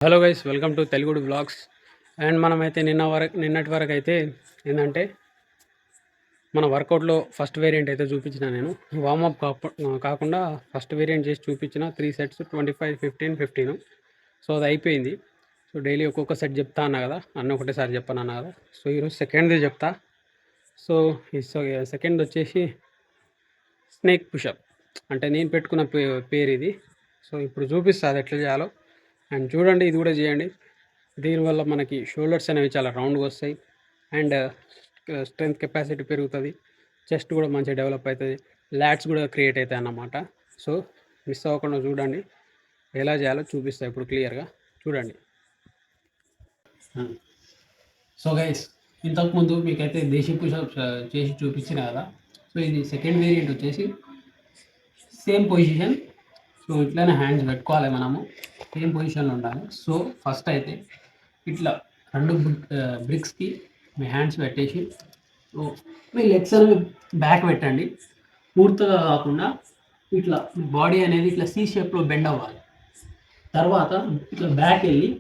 Hello guys, welcome to Telugudu vlogs. And మనమైతే నిన్నటి వరకు అయితే ఏంటంటే మన వర్కౌట్లో ఫస్ట్ వేరియంట్ అయితే చూపించిన. నేను వార్మప్ కాకుండా ఫస్ట్ వేరియంట్ చేసి చూపించిన 3 సెట్స్ 25, 15, 15. సో అది అయిపోయింది. సో డైలీ ఒక్కొక్క సెట్ చెప్తా అన్నా కదా, అన్న ఒకటేసారి చెప్పాను అన్నా కదా. సో ఈరోజు సెకండ్ది చెప్తా. సో ఈ సెకండ్ వచ్చేసి స్నేక్ పుషప్, అంటే నేను పెట్టుకున్న పేరు ఇది. సో ఇప్పుడు చూపిస్తా అది ఎట్లా చేయాలో. అండ్ చూడండి, ఇది కూడా చేయండి. దీనివల్ల మనకి షోల్డర్స్ అనేవి చాలా రౌండ్గా వస్తాయి. అండ్ స్ట్రెంత్ కెపాసిటీ పెరుగుతుంది. చెస్ట్ కూడా మంచిగా డెవలప్ అవుతుంది. లాట్స్ కూడా క్రియేట్ అవుతాయి అన్నమాట. సో మిస్ అవ్వకుండా చూడండి, ఎలా చేయాలో చూపిస్తాయి ఇప్పుడు క్లియర్గా చూడండి. సో గైస్, ఇంతకుముందు మీకైతే దేశీ పుషప్స్ చేసి చూపించిన కదా. సో ఇది సెకండ్ వేరియంట్ వచ్చేసి సేమ్ పొజిషన్. సో ఇట్లానే హ్యాండ్స్ పెట్టుకోవాలి, మనము సేమ్ పొజిషన్లో ఉండాలి. సో ఫస్ట్ అయితే ఇట్లా 2 బ్రిక్స్కి మీ హ్యాండ్స్ పెట్టేసి, సో మీ లెగ్స్ అనేవి బ్యాక్ పెట్టండి. పూర్తిగా కాకుండా ఇట్లా బాడీ అనేది ఇట్లా సి షేప్లో బెండ్ అవ్వాలి. తర్వాత ఇట్లా బ్యాక్ వెళ్ళి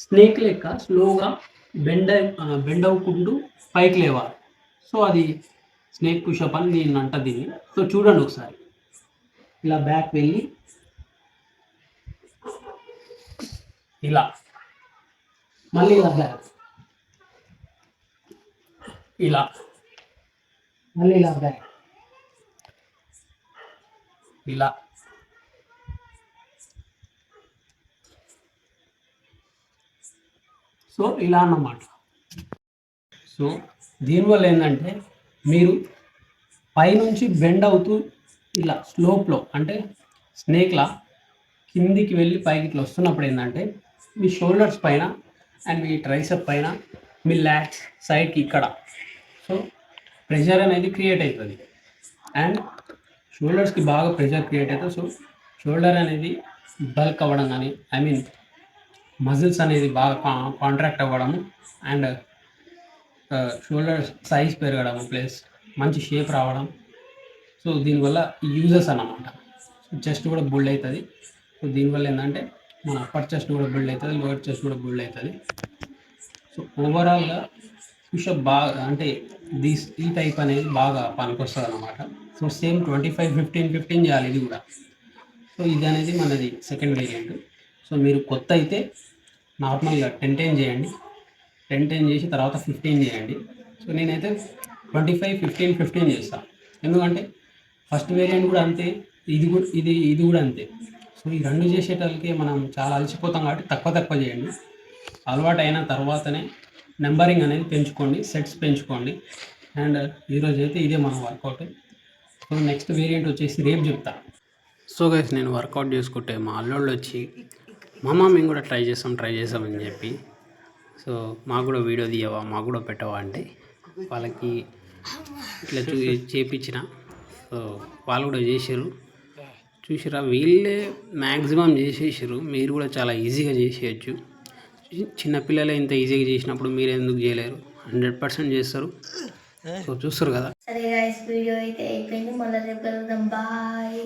స్నేక్ లెక్క స్లోగా బెండ్ అవ్వకుండా పైకి లేవాలి. సో అది స్నేక్ పుషప్ అని నేను అంట దీన్ని. సో చూడండి ఒకసారి, ఇలా బ్యాక్ వెళ్ళి ఇలా మళ్ళీ ఇలా బ్యాక్, ఇలా మళ్ళీ ఇలా బ్యాక్, ఇలా. సో ఇలా అన్నమాట. సో దీనివల్ల ఏంటంటే మీరు పైనుంచి బెండ్ అవుతూ ఇలా స్లోప్లో, అంటే స్నేక్లా కిందికి వెళ్ళి పైకి ఇట్లా వస్తున్నప్పుడు ఏంటంటే మీ షోల్డర్స్ పైన అండ్ మీ ట్రైసెప్ పైన, మీ లాట్స్ సైడ్కి ఇక్కడ, సో ప్రెషర్ అనేది క్రియేట్ అవుతుంది. అండ్ షోల్డర్స్కి బాగా ప్రెషర్ క్రియేట్ అవుతుంది. సో షోల్డర్ అనేది బల్క్ అవ్వడం కానీ, ఐ మీన్ మజిల్స్ అనేది బాగా కాంట్రాక్ట్ అవ్వడము, అండ్ షోల్డర్ సైజ్ పెరగడం, ప్లస్ మంచి షేప్ రావడం. సో దీనివల్ల యూజెస్ అన్నమాట. చెస్ట్ కూడా బిల్డ్ అవుతుంది. సో దీనివల్ల ఏంటంటే మన అప్పర్ చెస్ట్ కూడా బిల్డ్ అవుతుంది, లోవర్ చెస్ట్ కూడా బిల్డ్ అవుతుంది. సో ఓవరాల్గా పుషప్ బాగా, అంటే ఈ టైప్ అనేది బాగా పనికొస్తుంది అన్నమాట. సో సేమ్ 25, 15, 15 చేయాలి ఇది కూడా. సో ఇది అనేది మనది సెకండ్ వేరియంట్. సో మీరు కొత్త అయితే నార్మల్గా 10 చేయండి, 10 చేసి తర్వాత 15 చేయండి. సో నేనైతే 25, 15, 15 చేస్తాను. ఎందుకంటే ఫస్ట్ వేరియంట్ కూడా అంతే, ఇది కూడా అంతే. సో ఈ 2 చేసేటోళ్ళకి మనం చాలా అలసిపోతాం కాబట్టి తక్కువ చేయండి. అలవాటు అయిన తర్వాతనే నెంబరింగ్ అనేది పెంచుకోండి, సెట్స్ పెంచుకోండి. అండ్ ఈరోజు అయితే ఇదే మన వర్కౌట్. సో నెక్స్ట్ వేరియంట్ వచ్చేసి రేపు చెప్తా. సో గైస్, నేను వర్కౌట్ చేసుకుంటే మా అల్లుళ్ళు వచ్చి, మేము కూడా ట్రై చేసామని చెప్పి, సో మాకు కూడా వీడియో తీయవా, మాకు కూడా పెట్టవా అంటే వాళ్ళకి ఇట్లా చేపించిన. సో వాళ్ళు కూడా చేసారు, చూసిరా, వీళ్ళే మ్యాక్సిమం చేసేసారు. మీరు కూడా చాలా ఈజీగా చేసేయచ్చు. చిన్నపిల్లలే ఇంత ఈజీగా చేసినప్పుడు మీరు ఎందుకు చేయలేరు? 100% చేస్తారు. సో చూస్తారు కదా. సరే గైస్, వీడియో అయితే అయిపోయింది. మళ్ళీ రేపు కలుద్దాం. బాయ్.